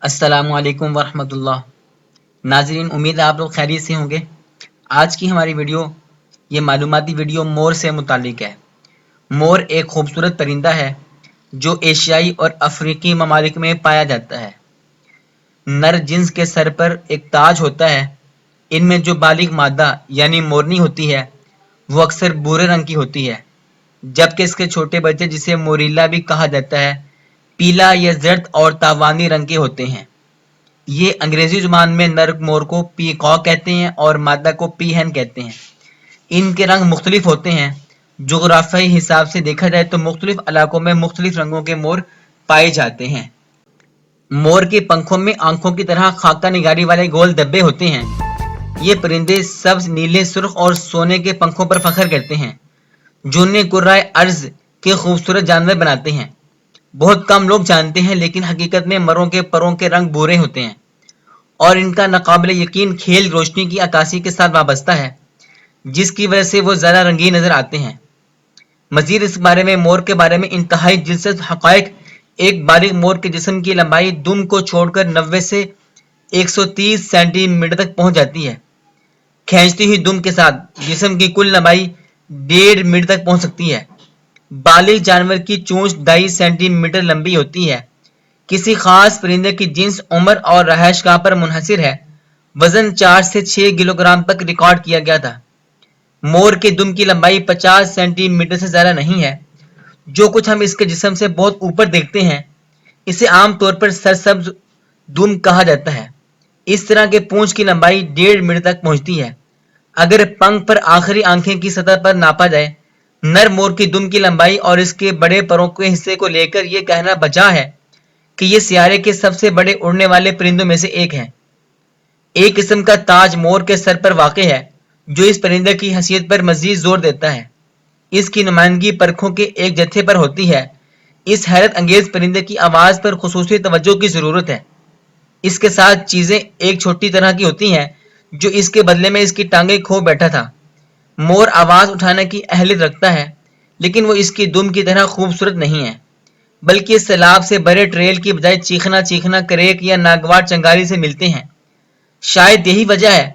السلام علیکم ورحمۃ اللہ۔ ناظرین، امید ہے آپ لوگ خیریت سے ہوں گے۔ آج کی ہماری ویڈیو یہ معلوماتی ویڈیو مور سے متعلق ہے۔ مور ایک خوبصورت پرندہ ہے جو ایشیائی اور افریقی ممالک میں پایا جاتا ہے۔ نر جنس کے سر پر ایک تاج ہوتا ہے۔ ان میں جو بالغ مادہ یعنی مورنی ہوتی ہے وہ اکثر بھورے رنگ کی ہوتی ہے، جبکہ اس کے چھوٹے بچے جسے موریلا بھی کہا جاتا ہے پیلا یا زرد اور تاوانی رنگ کے ہوتے ہیں۔ یہ انگریزی زبان میں نر مور کو پیکاک کہتے ہیں اور مادہ کو پی ہین کہتے ہیں۔ ان کے رنگ مختلف ہوتے ہیں۔ جغرافیائی حساب سے دیکھا جائے تو مختلف علاقوں میں مختلف رنگوں کے مور پائے جاتے ہیں۔ مور کے پنکھوں میں آنکھوں کی طرح خاکہ نگاری والے گول دھبے ہوتے ہیں۔ یہ پرندے سبز، نیلے، سرخ اور سونے کے پنکھوں پر فخر کرتے ہیں جو انہیں کرۂ ارض کے خوبصورت جانور بناتے ہیں۔ بہت کم لوگ جانتے ہیں لیکن حقیقت میں مروں کے پروں کے رنگ بھورے ہوتے ہیں اور ان کا ناقابل یقین کھیل روشنی کی عکاسی کے ساتھ وابستہ ہے، جس کی وجہ سے وہ زیادہ رنگین نظر آتے ہیں۔ مزید اس بارے میں مور کے بارے میں انتہائی دلچسپ حقائق: ایک بالغ مور کے جسم کی لمبائی دم کو چھوڑ کر 90 سے 130 سینٹی میٹر تک پہنچ جاتی ہے۔ کھینچتی ہوئی دم کے ساتھ جسم کی کل لمبائی 1.5 میٹر تک پہنچ سکتی ہے۔ بالغ جانور کی چونچ 2.5 سینٹی میٹر لمبی ہوتی ہے۔ کسی خاص پرندے کی جنس، عمر اور رہائش گاہ پر منحصر ہے۔ وزن 4 سے 6 کلو گرام تک ریکارڈ کیا گیا تھا۔ مور کے دم کی لمبائی 50 سینٹی میٹر سے زیادہ نہیں ہے۔ جو کچھ ہم اس کے جسم سے بہت اوپر دیکھتے ہیں اسے عام طور پر سرسبز دم کہا جاتا ہے۔ اس طرح کے پونچھ کی لمبائی 1.5 میٹر تک پہنچتی ہے۔ اگر پنکھ پر آخری آنکھیں کی سطح پر ناپا جائے نر مور کی دم کی لمبائی اور اس کے بڑے پروں کے حصے کو لے کر یہ کہنا بجا ہے کہ یہ سیارے کے سب سے بڑے اڑنے والے پرندوں میں سے ایک ہے۔ ایک قسم کا تاج مور کے سر پر واقع ہے جو اس پرندے کی حیثیت پر مزید زور دیتا ہے۔ اس کی نمائندگی پرکھوں کے ایک جتھے پر ہوتی ہے۔ اس حیرت انگیز پرندے کی آواز پر خصوصی توجہ کی ضرورت ہے۔ اس کے ساتھ چیزیں ایک چھوٹی طرح کی ہوتی ہیں جو اس کے بدلے میں اس کی ٹانگیں کھو بیٹھا تھا۔ مور آواز اٹھانے کی اہلیت رکھتا ہے لیکن وہ اس کی دم کی طرح خوبصورت نہیں ہے، بلکہ سیلاب سے بھرے ٹریل کی بجائے چیخنا کریک یا ناگوار چنگاری سے ملتے ہیں۔ شاید یہی وجہ ہے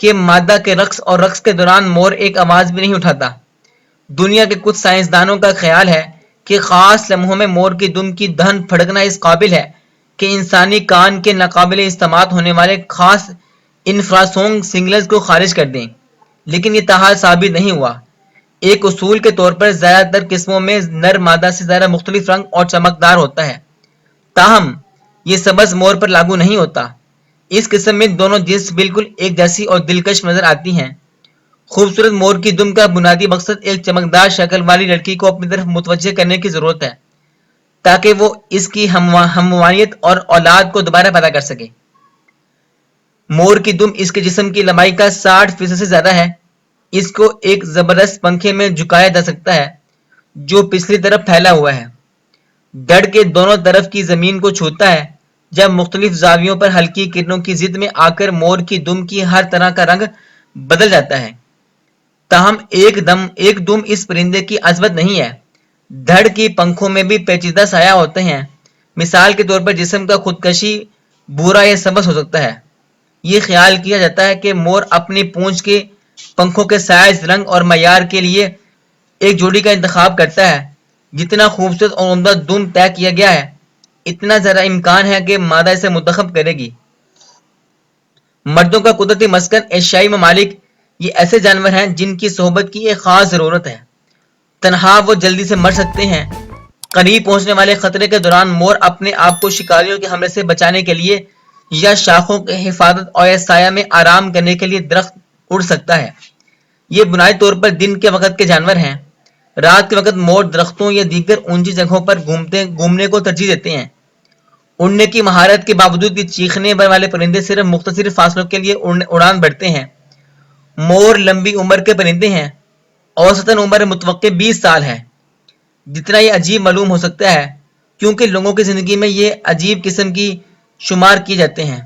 کہ مادہ کے رقص اور رقص کے دوران مور ایک آواز بھی نہیں اٹھاتا۔ دنیا کے کچھ سائنسدانوں کا خیال ہے کہ خاص لمحوں میں مور کی دم کی دہن پھڑکنا اس قابل ہے کہ انسانی کان کے ناقابل استماعت ہونے والے خاص انفراسونگ سگنلز کو خارج کر دیں، لیکن یہ تاحال ثابت نہیں ہوا۔ ایک اصول کے طور پر زیادہ تر قسموں میں نر مادہ سے زیادہ مختلف رنگ اور چمکدار ہوتا ہے، تاہم یہ سبز مور پر لاگو نہیں ہوتا۔ اس قسم میں دونوں جنس بالکل ایک جیسی اور دلکش نظر آتی ہیں۔ خوبصورت مور کی دم کا بنیادی مقصد ایک چمکدار شکل والی لڑکی کو اپنی طرف متوجہ کرنے کی ضرورت ہے تاکہ وہ اس کی ہموانیت اور اولاد کو دوبارہ پیدا کر سکے۔ مور کی دم اس کے جسم کی لمبائی کا 60% سے زیادہ ہے۔ اس کو ایک زبردست پنکھے میں جھکایا جا سکتا ہے جو پچھلی طرف پھیلا ہوا ہے، دڑ کے دونوں طرف کی زمین کو چھوتا ہے۔ جب مختلف زاویوں پر ہلکی کرنوں کی ضد میں آ کر مور کی دم کی ہر طرح کا رنگ بدل جاتا ہے، تاہم ایک دم اس پرندے کی عظمت نہیں ہے۔ دھڑ کی پنکھوں میں بھی پیچیدہ سایہ ہوتے ہیں۔ مثال کے طور پر جسم کا خودکشی بھورا یا سبز ہو سکتا ہے۔ یہ خیال کیا جاتا ہے کہ مور اپنی پونچھ کے پنکھوں کے سائز، رنگ اور معیار کے لیے ایک جوڑی کا انتخاب کرتا ہے۔ جتنا خوبصورت اور عمدہ دم طے کیا گیا ہے اتنا زیادہ امکان ہے کہ مادہ اسے منتخب کرے گی۔ مردوں کا قدرتی مسکن ایشیائی ممالک یہ ایسے جانور ہیں جن کی صحبت کی ایک خاص ضرورت ہے۔ تنہا وہ جلدی سے مر سکتے ہیں۔ قریب پہنچنے والے خطرے کے دوران مور اپنے آپ کو شکاریوں کے حملے سے بچانے کے لیے یا شاخوں کی حفاظت اور سایہ میں آرام کرنے کے لیے درخت اڑ سکتا ہے۔ یہ بنیادی طور پر دن کے وقت کے جانور ہیں۔ رات کے وقت مور درختوں یا دیگر اونچی جگہوں پر گھومنے کو ترجیح دیتے ہیں۔ اڑنے کی مہارت کے باوجود یہ چیخنے والے پرندے صرف مختصر فاصلوں کے لیے اڑان بھرتے ہیں۔ مور لمبی عمر کے پرندے ہیں۔ اوسطاً عمر متوقع 20 سال ہے، جتنا یہ عجیب معلوم ہو سکتا ہے کیونکہ لوگوں کی زندگی میں یہ عجیب قسم کی شمار کیے جاتے ہیں۔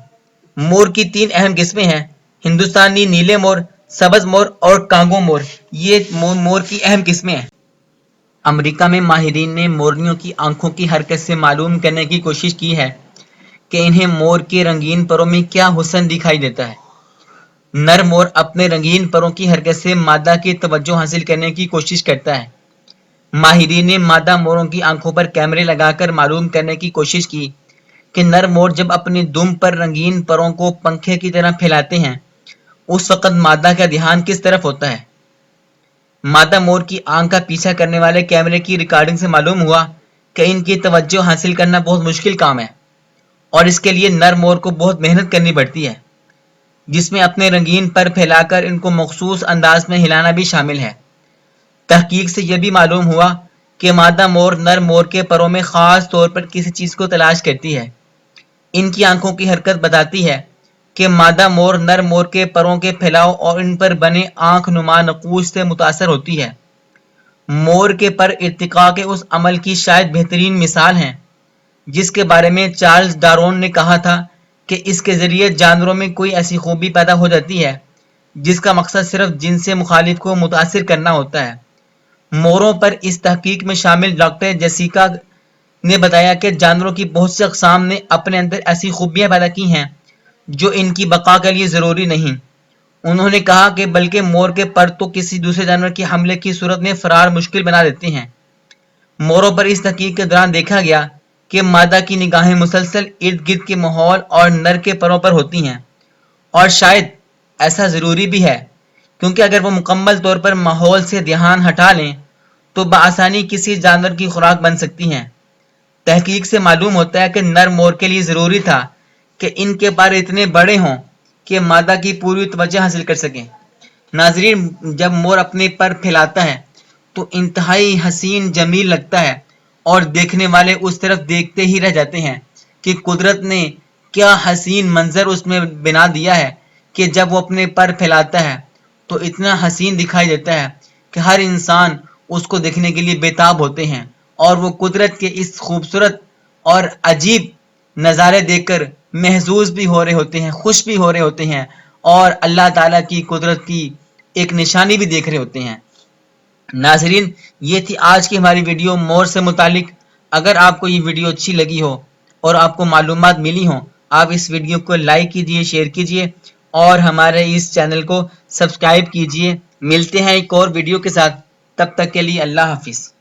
مور کی 3 اہم قسمیں ہیں: ہندوستانی نیلے مور، سبز مور اور کانگو مور۔ یہ مور کی اہم قسمیں ہیں۔ امریکہ میں ماہرین نے مورنیوں کی آنکھوں کی حرکت سے معلوم کرنے کی کوشش کی ہے کہ انہیں مور کے رنگین پروں میں کیا حسن دکھائی دیتا ہے۔ نر مور اپنے رنگین پروں کی حرکت سے مادہ کی توجہ حاصل کرنے کی کوشش کرتا ہے۔ ماہرین نے مادہ موروں کی آنکھوں پر کیمرے لگا کر معلوم کرنے کی کوشش کی کہ نر مور جب اپنی دم پر رنگین پروں کو پنکھے کی طرح پھیلاتے ہیں اس وقت مادہ کا دھیان کس طرف ہوتا ہے۔ مادہ مور کی آنکھ کا پیچھا کرنے والے کیمرے کی ریکارڈنگ سے معلوم ہوا کہ ان کی توجہ حاصل کرنا بہت مشکل کام ہے اور اس کے لیے نر مور کو بہت محنت کرنی پڑتی ہے، جس میں اپنے رنگین پر پھیلا کر ان کو مخصوص انداز میں ہلانا بھی شامل ہے۔ تحقیق سے یہ بھی معلوم ہوا کہ مادہ مور نر مور کے پروں میں خاص طور پر کسی چیز کو تلاش کرتی ہے۔ ان کی آنکھوں کی حرکت بتاتی ہے کہ مادہ مور نر مور کے پروں کے پھیلاؤ اور ان پر بنے آنکھ نما نقوش سے متاثر ہوتی ہے۔ مور کے پر ارتقاء کے اس عمل کی شاید بہترین مثال ہے جس کے بارے میں چارلز ڈارون نے کہا تھا کہ اس کے ذریعے جانوروں میں کوئی ایسی خوبی پیدا ہو جاتی ہے جس کا مقصد صرف جنس مخالف کو متاثر کرنا ہوتا ہے۔ موروں پر اس تحقیق میں شامل ڈاکٹر جیسیکا نے بتایا کہ جانوروں کی بہت سی اقسام نے اپنے اندر ایسی خوبیاں پیدا کی ہیں جو ان کی بقا کے لیے ضروری نہیں۔ انہوں نے کہا کہ بلکہ مور کے پر تو کسی دوسرے جانور کے حملے کی صورت میں فرار مشکل بنا دیتے ہیں۔ موروں پر اس تحقیق کے دوران دیکھا گیا کہ مادہ کی نگاہیں مسلسل ارد گرد کے ماحول اور نر کے پروں پر ہوتی ہیں، اور شاید ایسا ضروری بھی ہے کیونکہ اگر وہ مکمل طور پر ماحول سے دھیان ہٹا لیں تو بآسانی کسی جانور کی خوراک بن سکتی ہیں۔ تحقیق سے معلوم ہوتا ہے کہ نر مور کے لیے ضروری تھا کہ ان کے پر اتنے بڑے ہوں کہ مادہ کی پوری توجہ حاصل کر سکیں۔ ناظرین، جب مور اپنے پر پھیلاتا ہے تو انتہائی حسین جمیل لگتا ہے اور دیکھنے والے اس طرف دیکھتے ہی رہ جاتے ہیں کہ قدرت نے کیا حسین منظر اس میں بنا دیا ہے کہ جب وہ اپنے پر پھیلاتا ہے تو اتنا حسین دکھائی دیتا ہے کہ ہر انسان اس کو دیکھنے کے لیے بےتاب ہوتے ہیں اور وہ قدرت کے اس خوبصورت اور عجیب نظارے دیکھ کر محظوظ بھی ہو رہے ہوتے ہیں، خوش بھی ہو رہے ہوتے ہیں اور اللہ تعالیٰ کی قدرت کی ایک نشانی بھی دیکھ رہے ہوتے ہیں۔ ناظرین، یہ تھی آج کی ہماری ویڈیو مور سے متعلق۔ اگر آپ کو یہ ویڈیو اچھی لگی ہو اور آپ کو معلومات ملی ہوں، آپ اس ویڈیو کو لائک کیجئے، شیئر کیجئے اور ہمارے اس چینل کو سبسکرائب کیجئے۔ ملتے ہیں ایک اور ویڈیو کے ساتھ، تب تک کے لیے اللہ حافظ۔